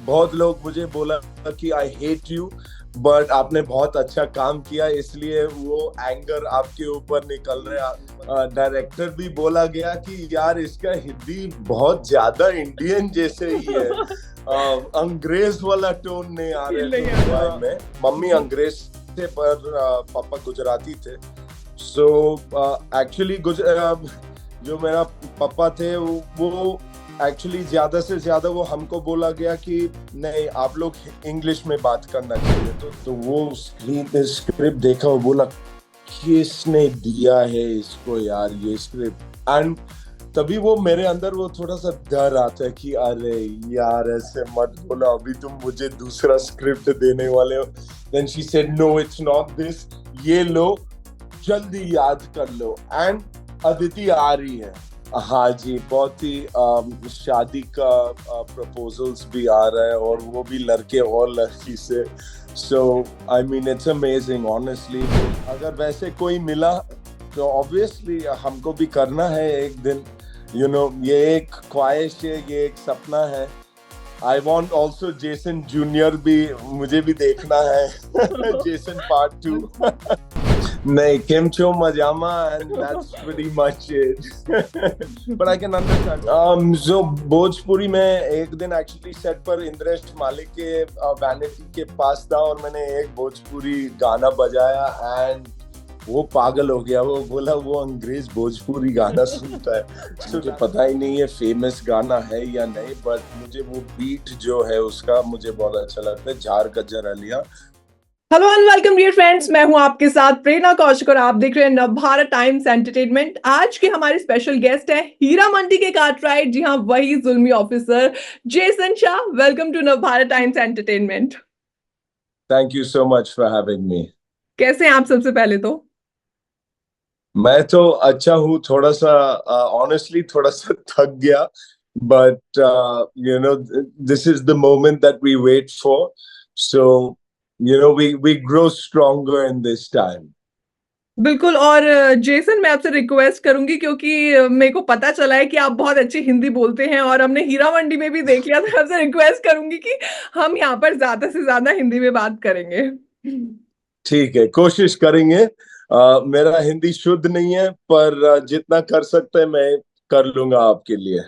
बहुत लोग मुझे बोला कि आई हेट यू, बट आपने बहुत अच्छा काम किया इसलिए वो एंगर आपके ऊपर निकल रहा है। डायरेक्टर भी बोला गया कि यार इसका हिंदी बहुत ज्यादा इंडियन जैसे ही है। अंग्रेज वाला टोन नहीं आ रहे नहीं थे आ रहा। में। मम्मी अंग्रेज थे पर पापा गुजराती थे। सो एक्चुअली जो मेरा पापा थे वो एक्चुअली ज्यादा से ज्यादा वो हमको बोला गया कि नहीं आप लोग इंग्लिश में बात करना चाहिए। तो वो स्क्रिप्ट देखा और बोला किसने दिया है इसको यार ये स्क्रिप्ट। एंड तभी वो मेरे अंदर वो थोड़ा सा डर आता है कि अरे यार ऐसे मत बोलो, अभी तुम मुझे दूसरा स्क्रिप्ट देने वाले हो। Then she said no it's not this, ये लो जल्दी याद कर लो। एंड अदिति आ रही है। हाँ जी, बहुत ही शादी का प्रपोजल्स भी आ रहा है और वो भी लड़के और लड़की से। So I mean it's amazing honestly. अगर वैसे कोई मिला तो ऑब्वियसली हमको भी करना है एक दिन। ये एक ख्वाहिश है, ये एक सपना है। I want also Jason junior भी, मुझे भी देखना है। Jason part 2। नहीं, Kim Cho Majama, and that's pretty much it. But I can understand. So Bhojpuri में एक दिन एक्चुअली सेट पर इंद्रेश मालिक के वैनिटी के पास था और मैंने एक भोजपुरी गाना बजाया एंड वो पागल हो गया। वो बोला वो अंग्रेज भोजपुरी गाना सुनता है। मुझे पता ही नहीं है फेमस गाना है या नहीं, बट मुझे वो बीट जो है उसका मुझे बहुत अच्छा लगता है। झार गज्जर अलिया। Hello and welcome dear friends, मैं हूं आपके साथ प्रेरणा कौशिक और आप देख रहे हैं नवभारत टाइम्स एंटरटेनमेंट। आज के हमारे स्पेशल गेस्ट हैं हीरा मंडी के कार्टराइट, जी हां वही जुल्मी officer Jason Shah. Welcome to Navbharat Times entertainment. Thank you so much for having me. कैसे हैं आप? सबसे पहले तो मैं तो अच्छा हूँ, थोड़ा सा ऑनेस्टली थोड़ा सा थक गया, but this is the moment that we wait for. So we grow stronger in this time. बिल्कुल। और जेसन, मैं आपसे रिक्वेस्ट करूंगी क्योंकि मेरे को पता चला है कि आप बहुत अच्छी हिंदी बोलते हैं और हमने हीरा मंडी में भी देख लिया, तो आपसे रिक्वेस्ट करूंगी कि हम यहाँ पर ज्यादा से ज्यादा हिंदी में बात करेंगे। ठीक है, कोशिश करेंगे। मेरा हिंदी शुद्ध नहीं है पर जितना कर सकते हैं मैं कर लूंगा आपके लिए।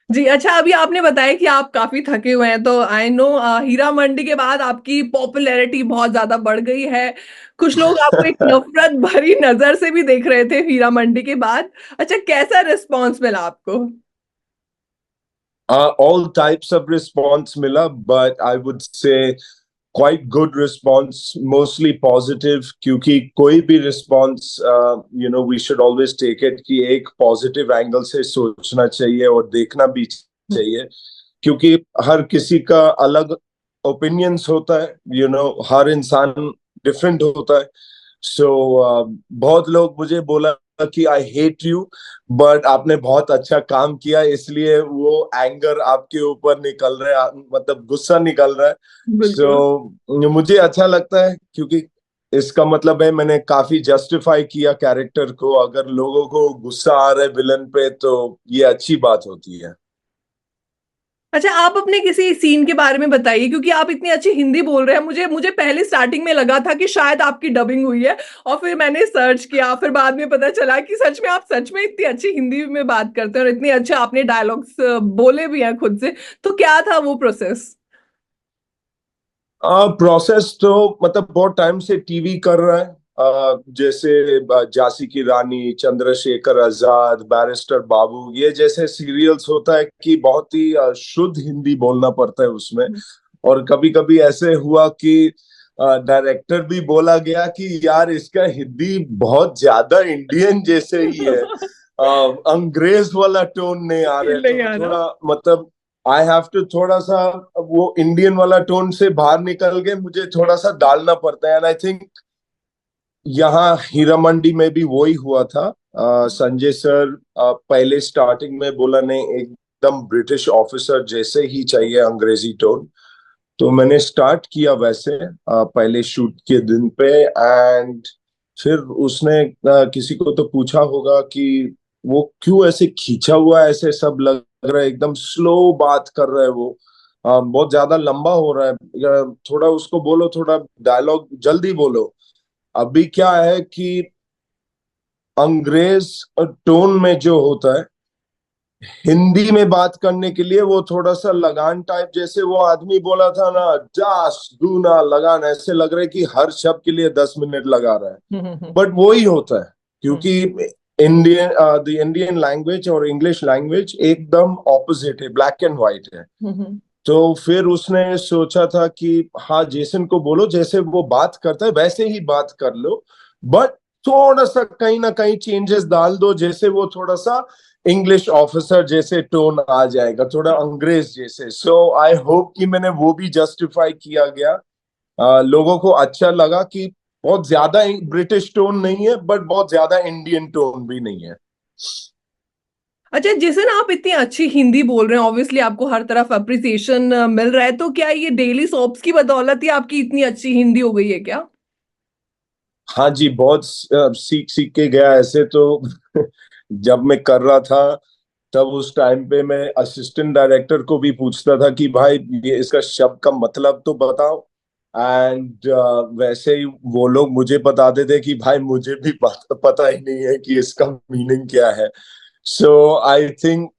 जी अच्छा, अभी आपने बताया कि आप काफी थके हुए हैं, तो आई नो हीरा मंडी के बाद आपकी पॉपुलैरिटी बहुत ज्यादा बढ़ गई है। कुछ लोग आपको एक नफरत भरी नजर से भी देख रहे थे हीरा मंडी के बाद। अच्छा, कैसा रिस्पॉन्स मिला आपको? All types of response मिला, but I would say quite good response, mostly positive, क्योंकि कोई भी response we should always take it कि एक positive angle से सोचना चाहिए और देखना भी चाहिए, क्योंकि हर किसी का अलग opinions होता है। हर इंसान different होता है। सो बहुत लोग मुझे बोला कि आई हेट यू, बट आपने बहुत अच्छा काम किया इसलिए वो एंगर आपके ऊपर निकल रहा है, मतलब गुस्सा निकल रहा है। बिल्कुल। सो मुझे अच्छा लगता है क्योंकि इसका मतलब है मैंने काफी जस्टिफाई किया कैरेक्टर को। अगर लोगों को गुस्सा आ रहा है विलन पे तो ये अच्छी बात होती है। अच्छा, आप अपने किसी सीन के बारे में बताइए, क्योंकि आप इतनी अच्छी हिंदी बोल रहे हैं। मुझे मुझे पहले स्टार्टिंग में लगा था कि शायद आपकी डबिंग हुई है, और फिर मैंने सर्च किया, फिर बाद में पता चला कि सच में आप सच में इतनी अच्छी हिंदी में बात करते हैं और इतने अच्छे आपने डायलॉग्स बोले भी हैं खुद से। तो क्या था वो प्रोसेस? प्रोसेस तो मतलब बहुत टाइम से टीवी कर रहा है। जैसे झांसी की रानी, चंद्रशेखर आजाद, बैरिस्टर बाबू, ये जैसे सीरियल्स होता है कि बहुत ही शुद्ध हिंदी बोलना पड़ता है उसमें। और कभी कभी ऐसे हुआ कि डायरेक्टर भी बोला गया कि यार इसका हिंदी बहुत ज्यादा इंडियन जैसे ही है। अंग्रेज वाला टोन नहीं आ रहा है। नहीं तो आ रहा। थोड़ा मतलब आई हैव टू थोड़ा सा वो इंडियन वाला टोन से बाहर निकल के मुझे थोड़ा सा डालना पड़ता है। एंड आई थिंक यहाँ हीरा मंडी में भी वही हुआ था। संजय सर पहले स्टार्टिंग में बोला नहीं एकदम ब्रिटिश ऑफिसर जैसे ही चाहिए अंग्रेजी टोन। तो मैंने स्टार्ट किया वैसे पहले शूट के दिन पे। एंड फिर उसने किसी को तो पूछा होगा कि वो क्यों ऐसे खींचा हुआ है, ऐसे सब लग रहा है एकदम स्लो बात कर रहा है वो। बहुत ज्यादा लंबा हो रहा है, थोड़ा उसको बोलो, थोड़ा डायलॉग जल्दी बोलो। अभी क्या है कि अंग्रेज टोन में जो होता है, हिंदी में बात करने के लिए वो थोड़ा सा लगान टाइप, जैसे वो आदमी बोला था ना, जास दूना लगान, ऐसे लग रहा है कि हर शब्द के लिए 10 मिनट लगा रहा है। हम्म। बट वो ही होता है, हम्म। क्योंकि इंडियन द इंडियन लैंग्वेज और इंग्लिश लैंग्वेज एकदम ऑपोजिट है, ब्लैक एंड व्हाइट है। हम्म। तो फिर उसने सोचा था कि हाँ, जेसन को बोलो जैसे वो बात करता है वैसे ही बात कर लो, बट थोड़ा सा कहीं ना कहीं चेंजेस डाल दो, जैसे वो थोड़ा सा इंग्लिश ऑफिसर जैसे टोन आ जाएगा, थोड़ा अंग्रेज जैसे। सो आई होप कि मैंने वो भी जस्टिफाई किया गया, लोगों को अच्छा लगा कि बहुत ज्यादा ब्रिटिश टोन नहीं है, बट बहुत ज्यादा इंडियन टोन भी नहीं है। अच्छा, जैसे ना आप इतनी अच्छी हिंदी बोल रहे हैं, ऑब्वियसली आपको हर तरफ अप्रिसिएशन मिल रहा है, तो क्या ये डेली सोप्स की बदौलत ही आपकी इतनी अच्छी हिंदी हो गई है क्या? हाँ जी, बहुत सीख सीख के गया ऐसे तो। जब मैं कर रहा था, तब उस टाइम पे मैं असिस्टेंट डायरेक्टर को भी पूछता था कि भाई ये इसका शब्द का मतलब तो बताओ। एंड वैसे ही वो लोग मुझे बताते थे कि भाई मुझे भी पता ही नहीं है कि इसका मीनिंग क्या है। सो आई थिंक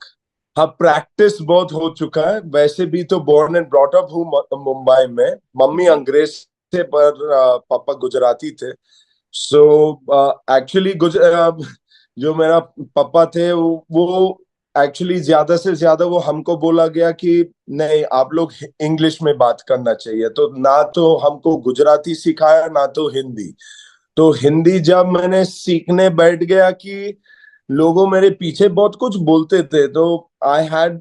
हाँ, प्रैक्टिस बहुत हो चुका है। वैसे भी तो बोर्न एंड ब्रॉट अप हूँ मुंबई में। मम्मी अंग्रेज थे, पर पापा गुजराती थे। सो एक्चुअली जो मेरा पापा थे वो एक्चुअली ज्यादा से ज्यादा वो हमको बोला गया कि नहीं, आप लोग इंग्लिश में बात करना चाहिए, तो ना तो हमको गुजराती सिखाया ना तो हिंदी। तो हिंदी जब मैंने सीखने बैठ गया कि लोगों मेरे पीछे बहुत कुछ बोलते थे, तो आई हैड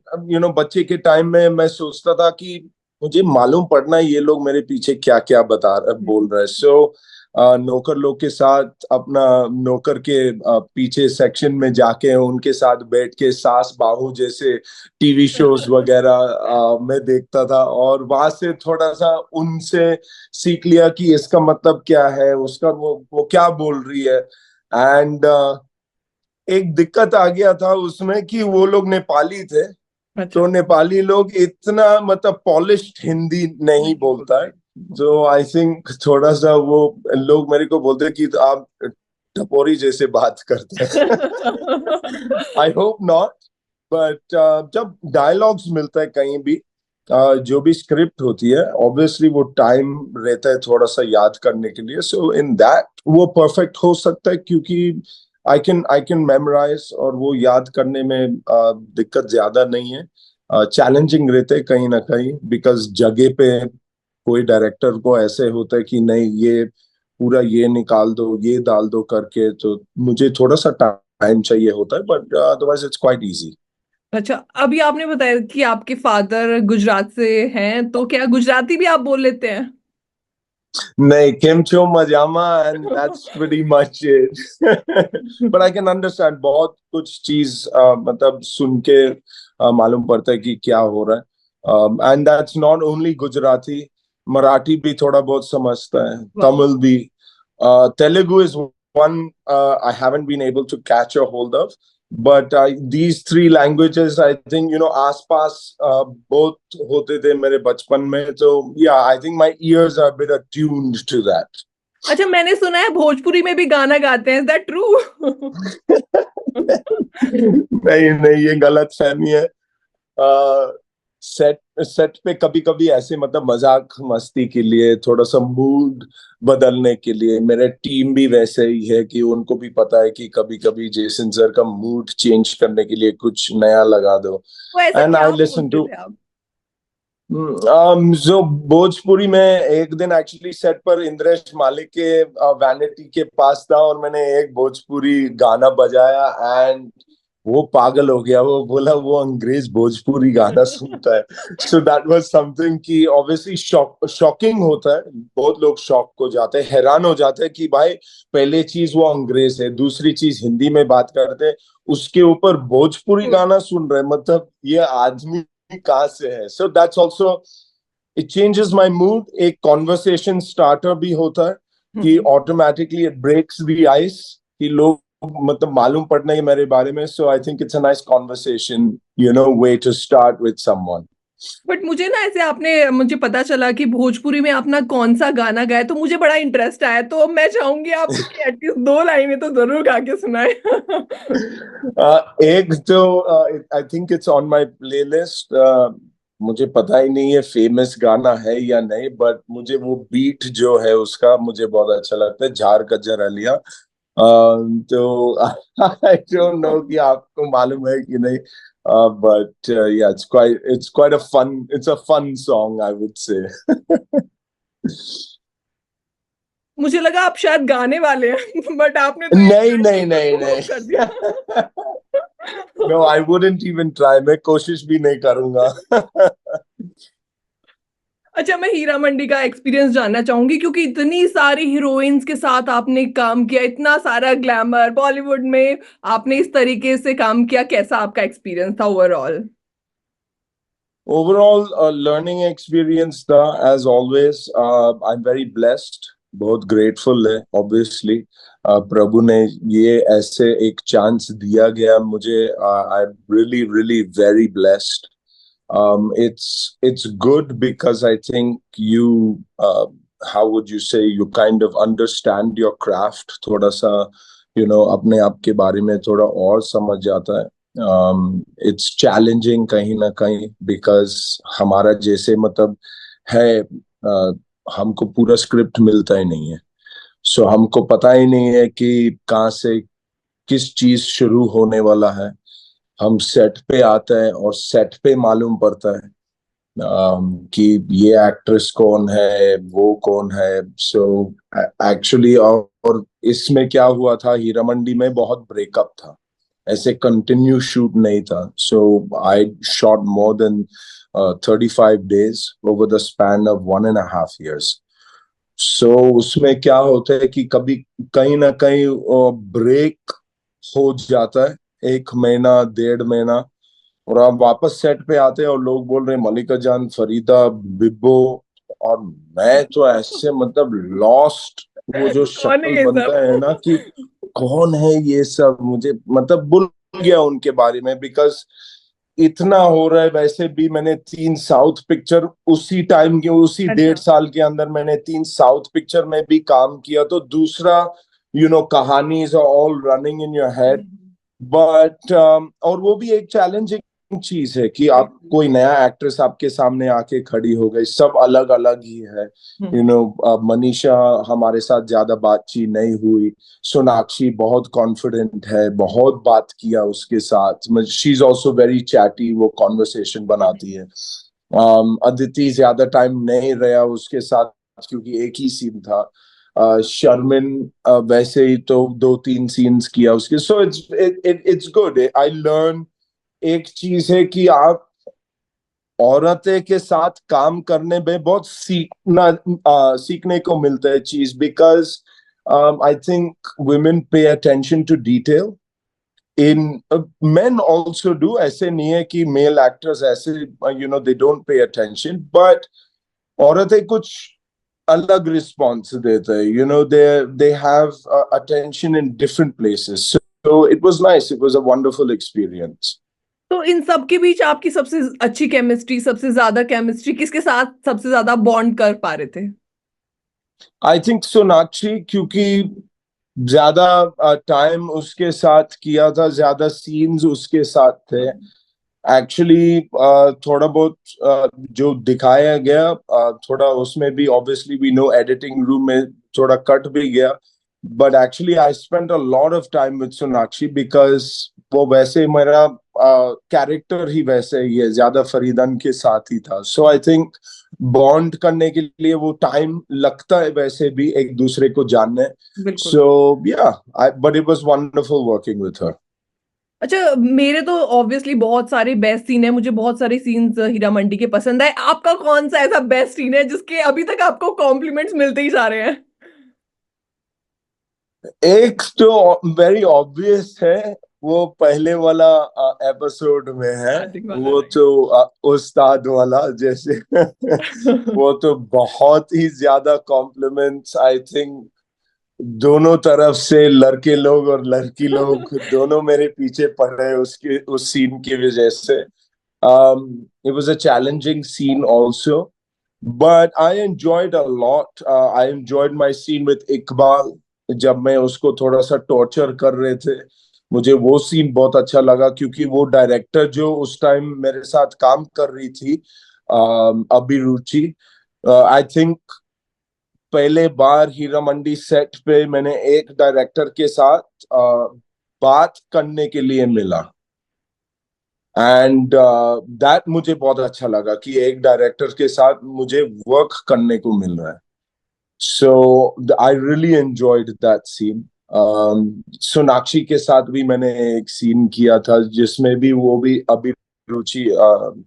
बच्चे के टाइम में मैं सोचता था कि मुझे मालूम पड़ना है ये लोग मेरे पीछे क्या क्या बोल रहे हैं। सो नौकर लोग के साथ अपना नौकर के पीछे सेक्शन में जाके उनके साथ बैठ के सास बहू जैसे टीवी शोज वगैरह मैं देखता था, और वहां से थोड़ा सा उनसे सीख लिया कि इसका मतलब क्या है, उसका वो क्या बोल रही है। एंड एक दिक्कत आ गया था उसमें कि वो लोग नेपाली थे, अच्छा। तो नेपाली लोग इतना मतलब पॉलिश्ड हिंदी नहीं नहीं बोलता है। बोलते। तो आई थिंक थोड़ा सा वो लोग मेरे को बोलते हैं कि आप टपोरी जैसे बात करते हैं। आई होप नॉट, बट जब डायलॉग्स मिलता है कहीं भी, जो भी स्क्रिप्ट होती है, ऑब्वियसली वो टाइम रहता है थोड़ा सा याद करने के लिए। सो इन दैट वो परफेक्ट हो सकता है, क्योंकि आई कैन मेमोराइज, और वो याद करने में दिक्कत ज्यादा नहीं है। चैलेंजिंग रहते हैं कहीं ना कहीं, बिकॉज जगह पे कोई डायरेक्टर को ऐसे होता है कि नहीं, ये पूरा ये निकाल दो, ये डाल दो करके, तो मुझे थोड़ा सा टाइम चाहिए होता है, but otherwise it's quite easy. अच्छा, अभी आपने बताया कि आपके फादर गुजरात से हैं, तो क्या गुजराती भी आप बोल लेते हैं? नहीं, केम छो मजामा, and that's pretty much it. But I can understand बहुत कुछ चीज, मतलब सुन के मालूम पड़ता है कि क्या हो रहा है। And that's not only Gujarati, Marathi भी थोड़ा बहुत समझता है, वाह। तमिल भी। Telugu is one I haven't been able to catch a hold of, but these three languages, I think, आसपास बहुत होते थे मेरे बचपन में, तो yeah, I think my ears are a bit attuned to that. अच्छा, मैंने सुना है भोजपुरी में भी गाना गाते हैं, इज दैट ट्रू? नहीं नहीं, ये गलत फहमी है। सेट सेट पे कभी कभी ऐसे मतलब मजाक मस्ती के लिए, थोड़ा सा मूड बदलने के लिए, मेरे टीम भी वैसे ही है कि उनको भी पता है कि कभी कभी जेसन सर का मूड चेंज करने के लिए कुछ नया लगा दो। तो ऐसा एंड क्या आई लिसन बोलते टू थे आप? जो भोजपुरी में, एक दिन एक्चुअली सेट पर इंद्रेश मालिक के वैनिटी के पास था, और मैंने एक भोजपुरी गाना बजाया, एंड वो पागल हो गया। वो बोला वो अंग्रेज भोजपुरी गाना सुनता है। सो दैट वाज समथिंग कि ऑब्वियसली शॉकिंग होता है, बहुत लोग शॉक हो जाते हैं, हैरान हो जाते हैं कि भाई पहले चीज वो अंग्रेज है, दूसरी चीज हिंदी में बात करते हैं, उसके ऊपर भोजपुरी गाना सुन रहे हैं, मतलब ये आदमी कहाँ से है। So that's also, it changes my mood. एक कॉन्वर्सेशन स्टार्टर भी होता है कि automatically it breaks the ice, कि लोग मतलब मालूम पड़ना है मेरे बारे में। So I think it's a nice conversation, way to start with someone. But मुझे ना ऐसे आपने मुझे पता चला कि भोजपुरी में आपने कौन सा गाना गाया, तो मुझे बड़ा इंटरेस्ट आया, तो मैं चाहूंगी आप उसकी एटलीस्ट 2 लाइनें तो जरूर गा के सुनाए। एक तो आई think it's on my playlist. मुझे पता ही नहीं है फेमस गाना है या नहीं, बट मुझे वो बीट जो है उसका मुझे बहुत अच्छा लगता है, झार कजर अलिया। तो आई डोंट नो कि आपको मालूम है कि नहीं, but yeah it's quite a fun song I would say. मुझे लगा आप शायद गाने वाले हैं, बट आपने तो ये नहीं नहीं नहीं वो कर दिया। नहीं। No, I wouldn't even try, मैं कोशिश भी नहीं करूंगा। अच्छा, मैं हीरा मंडी का एक्सपीरियंस जानना चाहूंगी, क्योंकि इतनी सारी हीरोइंस के साथ आपने काम किया, इतना सारा ग्लैमर बॉलीवुड में आपने इस तरीके से काम किया, कैसा आपका एक्सपीरियंस था overall? Overall, a learning experience था, as always. I'm very blessed, बहुत grateful है, obviously. प्रभु ने ये ऐसे एक चांस दिया गया मुझे. I'm really, really very blessed. It's good because I think how would you say, you kind of understand your craft थोड़ा सा, अपने आप के बारे में थोड़ा और समझ जाता है. इट्स चैलेंजिंग कहीं ना कहीं, बिकॉज हमारा जैसे मतलब है, हमको पूरा स्क्रिप्ट मिलता ही नहीं है. सो हमको पता ही नहीं है कि कहाँ से किस चीज शुरू होने वाला है. हम सेट पे आते हैं और सेट पे मालूम पड़ता है कि ये एक्ट्रेस कौन है, वो कौन है. सो एक्चुअली और इसमें क्या हुआ था, हीरा मंडी में बहुत ब्रेकअप था, ऐसे कंटिन्यू शूट नहीं था. So I shot more than 35 days over the span of 1.5 years. So उसमें क्या होता है कि कभी कहीं ना कहीं ब्रेक हो जाता है, 1 महीना 1.5 महीना, और आप वापस सेट पे आते हैं और लोग बोल रहे हैं मलिका जान, फरीदा, बिब्बो. और मैं तो ऐसे मतलब लॉस्ट, वो जो कौन है शक्ल ये बनता है ना कि सब? कौन है ये सब, मुझे मतलब भूल गया उनके बारे में, बिकॉज इतना हो रहा है. वैसे भी मैंने 3 साउथ पिक्चर उसी टाइम के, उसी अच्छा। 1.5 साल के अंदर मैंने 3 साउथ पिक्चर में भी काम किया. तो दूसरा, कहानीज are all running in your head. But और वो भी एक चैलेंजिंग चीज है कि आप कोई नया एक्ट्रेस आपके सामने आके खड़ी हो गई, सब अलग अलग ही है. मनीषा हमारे साथ ज्यादा बातचीत नहीं हुई. सोनाक्षी बहुत कॉन्फिडेंट है, बहुत बात किया उसके साथ. She is also very chatty, वो कॉन्वर्सेशन बनाती है. अदिति ज्यादा टाइम नहीं रहा उसके साथ, क्योंकि एक ही सीन था. शर्मिन वैसे ही तो 2-3 सीन्स किया उसके. So it's good, I learn. एक चीज है कि आप औरतें के साथ काम करने में बहुत सीखने को मिलता है चीज, because I think women pay attention to detail. In men also do, ऐसे नहीं है कि मेल एक्टर्स ऐसे they don't pay attention, but औरतें कुछ अलग रिस्पॉन्स देते हैं. They have attention in different places. So it was nice, it was a wonderful experience. तो इन सब के बीच आपकी सबसे अच्छी केमिस्ट्री, सबसे ज्यादा केमिस्ट्री किसके साथ सबसे ज्यादा बॉन्ड कर पा रहे थे? आई थिंक सोनाक्षी, क्योंकि ज्यादा टाइम उसके साथ किया था, ज्यादा सीन्स उसके साथ थे. एक्चुअली थोड़ा बहुत जो दिखाया गया, थोड़ा उसमें भी obviously we know editing room में थोड़ा कट भी गया. But actually I spent a lot of time with Sonakshi, because वो वैसे मेरा कैरेक्टर ही वैसे ही है, ज्यादा फरीदन के साथ ही था. सो आई थिंक बॉन्ड करने के लिए वो टाइम लगता है वैसे भी एक दूसरे को जानने. बिल्कुल। सो या, but it was wonderful working with her. अच्छा, मेरे तो ऑब्वियसली बहुत सारे बेस्ट सीन है, मुझे बहुत सारे सीन्स हीरा मंडी के पसंद है। आपका कौन सा ऐसा बेस्ट सीन है जिसके अभी तक आपको कॉम्प्लीमेंट्स मिलते ही जा रहे हैं? एक तो वेरी ऑब्वियस है, वो पहले वाला एपिसोड में है. स्टार्टिंग वाला, वो तो उस्ताद वाला जैसे राइट। वो तो बहुत ही ज्यादा कॉम्प्लीमेंट्स, आई थिंक दोनों तरफ से, लड़के लोग और लड़की लोग दोनों मेरे पीछे पड़ रहे उसके उस सीन की वजह से. It was a challenging scene also, but I enjoyed a lot. I enjoyed my scene with Iqbal जब मैं उसको थोड़ा सा टॉर्चर कर रहे थे. मुझे वो सीन बहुत अच्छा लगा क्योंकि वो डायरेक्टर जो उस टाइम मेरे साथ काम कर रही थी, अभिरुचि, आई थिंक पहले बार हीरा मंडी सेट पे मैंने एक डायरेक्टर के साथ बात करने के लिए मिला. एंड दैट मुझे बहुत अच्छा लगा कि एक डायरेक्टर के साथ मुझे वर्क करने को मिल रहा है. So I really enjoyed that scene. Sonakshi के साथ भी मैंने एक सीन किया था जिसमें भी वो भी अभिरुचि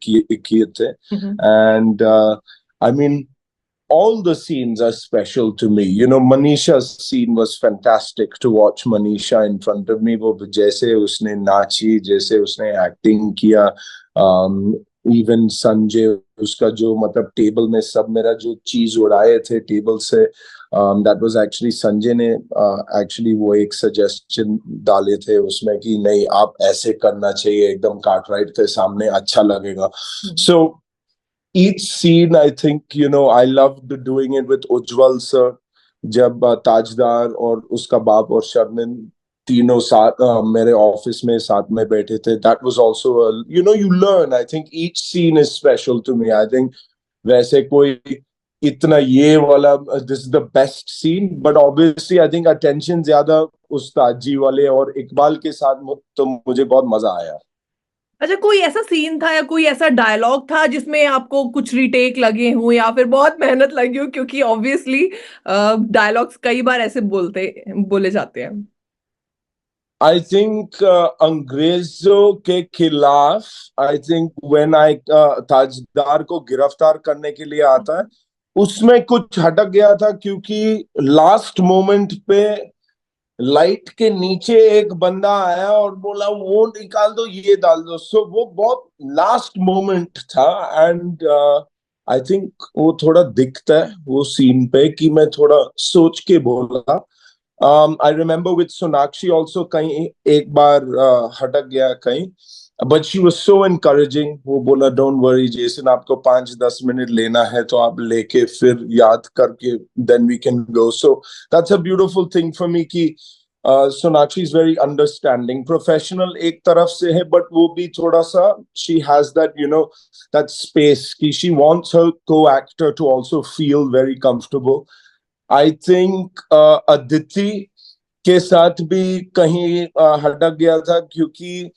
किए थे. And I mean all the scenes are special to me. You know, Manisha's scene was fantastic to watch Manisha in front of me. वो जैसे उसने नाची, जैसे उसने एक्टिंग किया, इवन संजय उसका जो मतलब टेबल में सब मेरा जो चीज उड़ाए थे टेबल से, दैट वाज एक्चुअली संजय ने एक्चुअली वो एक सजेशन डाले थे उसमें कि नहीं आप ऐसे करना चाहिए, एकदम कार्टराइट के सामने अच्छा लगेगा. So each scene, I think, you know, I loved doing it with Ujjwal sir. जब ताजदार और उसका बाप और शर्मिन तीनों साथ मेरे ऑफिस में साथ में बैठे थे, that was also a, you know, you learn. I think each scene is special to me. I think वैसे कोई इतना ये वाला this is the best scene, but obviously I think attention ज्यादा उस्ताद जी वाले और इकबाल के साथ तो मुझे बहुत मजा आया. अच्छा, कोई ऐसा सीन था या कोई ऐसा डायलॉग था जिसमें आपको कुछ रीटेक लगे हों या फिर बहुत मेहनत लगी हो, क्योंकि ऑब्वियसली डायलॉग्स कई बार ऐसे बोले जाते हैं. आई थिंक अंग्रेजों के खिलाफ, आई थिंक व्हेन आई ताजदार को गिरफ्तार करने के लिए आता है उसमें कुछ हटक गया था क्योंकि लास्ट मोमेंट पे लाइट के नीचे एक बंदा आया और बोला वो निकाल दो ये डाल दो. सो वो बहुत लास्ट मोमेंट था. एंड आई थिंक वो थोड़ा दिखता है वो सीन पे कि मैं थोड़ा सोच के बोला. I remember with Sonakshi also कहीं एक बार हटक गया कहीं, but she was so encouraging. वो बोला don't worry जेसन, आपको 5-10 मिनट लेना है तो आप लेके फिर याद करके then we can go. So that's a beautiful thing for me कि Sonakshi is very understanding, professional एक तरफ से है, but वो भी थोड़ा सा she has that, you know, that space कि she wants her co-actor to also feel very comfortable. I think Aditi के साथ भी कहीं हटक गया था क्योंकि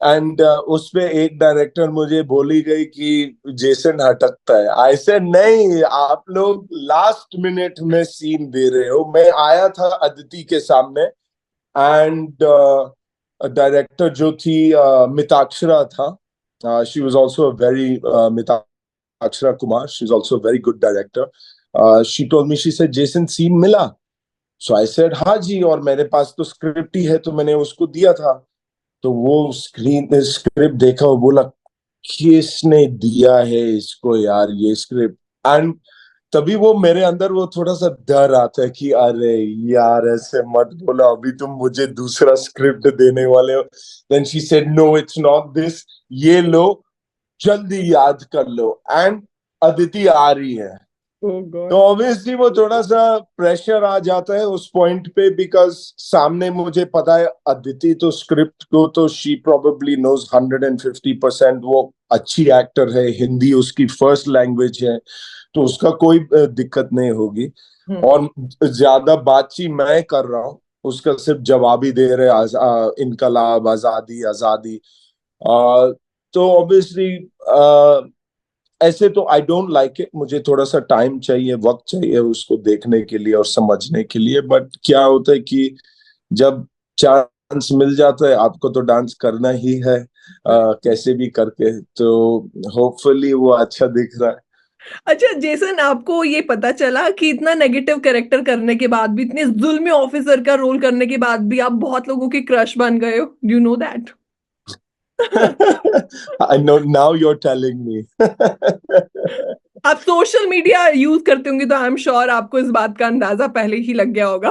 एंड उस पे एक डायरेक्टर मुझे बोली गई कि जेसन हटकता है. आई से नहीं, आप लोग लास्ट मिनट में सीन दे रहे हो. मैं आया था अदिति के सामने एंड डायरेक्टर जो थी मिताक्षरा था, she was also a very Mitakshara Kumar, she is also a very good director. She told me, she said, Jason, scene मिला? So I said, हाँ जी, और मेरे पास तो स्क्रिप्ट ही है तो मैंने उसको दिया था. तो वो स्क्रिप्ट देखा और बोला किसने दिया है इसको यार ये स्क्रिप्ट. एंड तभी वो मेरे अंदर वो थोड़ा सा डर आता है कि अरे यार ऐसे मत बोलो, अभी तुम मुझे दूसरा स्क्रिप्ट देने वाले हो. Then she said no it's not this, ये लो जल्दी याद कर लो. एंड अदिति आ रही है. तो ऑब्वियसली वो थोड़ा सा प्रेशर आ जाता है उस पॉइंट पे बिकॉज सामने मुझे पता है अदिति तो स्क्रिप्ट को तो शी प्रोबेबली नोज 150%. वो अच्छी एक्टर है, हिंदी उसकी फर्स्ट लैंग्वेज है तो उसका कोई दिक्कत नहीं होगी. और ज्यादा बातचीत मैं कर रहा हूँ, उसका सिर्फ जवाब ही दे रहे इनकलाब आजादी आजादी. तो ऑब्वियसली ऐसे तो आई डोंट लाइक इट. मुझे थोड़ा सा टाइम चाहिए, वक्त चाहिए उसको देखने के लिए और समझने के लिए. बट क्या होता है कि जब चांस मिल जाता है आपको तो डांस करना ही है कैसे भी करके. तो होपफुली वो अच्छा दिख रहा है. अच्छा जेसन, आपको ये पता चला कि इतना नेगेटिव कैरेक्टर करने के बाद भी, इतने जुल्मी ऑफिसर का रोल करने के बाद भी आप बहुत लोगों की क्रश बन गए हो? Do you know that? I know now you're telling me. आप सोशल मीडिया यूज करते होंगे तो आई एम श्योर आपको इस बात का अंदाजा पहले ही लग गया होगा.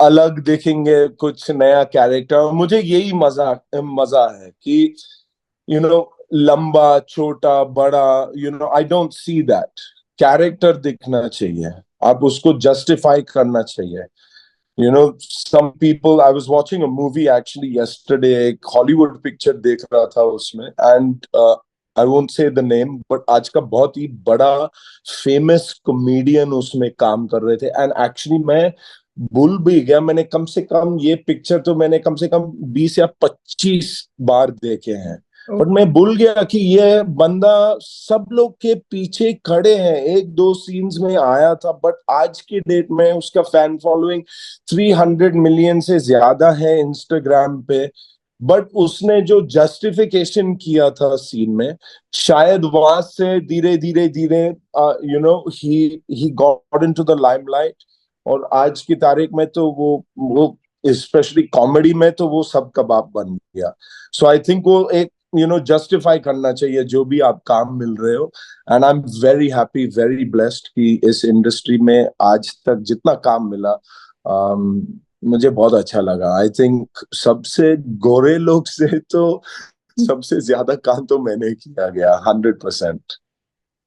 अलग देखेंगे, कुछ नया कैरेक्टर। मुझे यही मजा मजा है कि यू नो लंबा छोटा बड़ा, I don't see that. Character दिखना चाहिए, आप उसको जस्टिफाई करना चाहिए। some people, I was watching a movie actually yesterday, एक हॉलीवुड पिक्चर देख रहा था उसमें, and I won't say the name, but आज का बहुत ही बड़ा फेमस कॉमेडियन उसमें काम कर रहे थे। एंड एक्चुअली मैं भूल भी गया, मैंने कम से कम ये पिक्चर तो मैंने कम से कम 20 या 25 बार देखे हैं, बट मैं भूल गया कि ये बंदा सब लोग के पीछे खड़े हैं। एक दो सीन्स में आया था, बट आज की डेट में उसका फैन फॉलोइंग 300 मिलियन से ज्यादा है इंस्टाग्राम पे। बट उसने जो जस्टिफिकेशन किया था सीन में, शायद वहां से धीरे धीरे धीरे he got into the limelight. और आज की तारीख में तो वो स्पेशली कॉमेडी में तो वो सब कबाब बन गया। सो आई थिंक वो एक जस्टिफाई करना चाहिए जो भी आप काम मिल रहे हो। And I am very happy, very blessed कि इस इंडस्ट्री में आज तक जितना काम मिला, मुझे बहुत अच्छा लगा। आई थिंक सबसे गोरे लोग से तो सबसे ज्यादा काम तो मैंने किया गया 100%।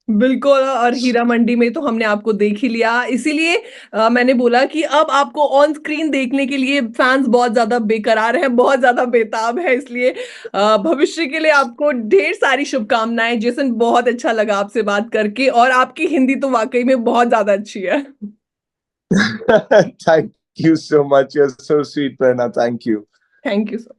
बिल्कुल, और हीरा मंडी में तो हमने आपको देख ही लिया, इसीलिए मैंने बोला कि अब आपको ऑन स्क्रीन देखने के लिए फैंस बहुत ज्यादा बेकरार हैं, बहुत ज्यादा बेताब है, इसलिए भविष्य के लिए आपको ढेर सारी शुभकामनाएं। जेसन, बहुत अच्छा लगा आपसे बात करके, और आपकी हिंदी तो वाकई में बहुत ज्यादा अच्छी है। Thank you so much. You're so sweet, Prerna. Thank you. Thank you so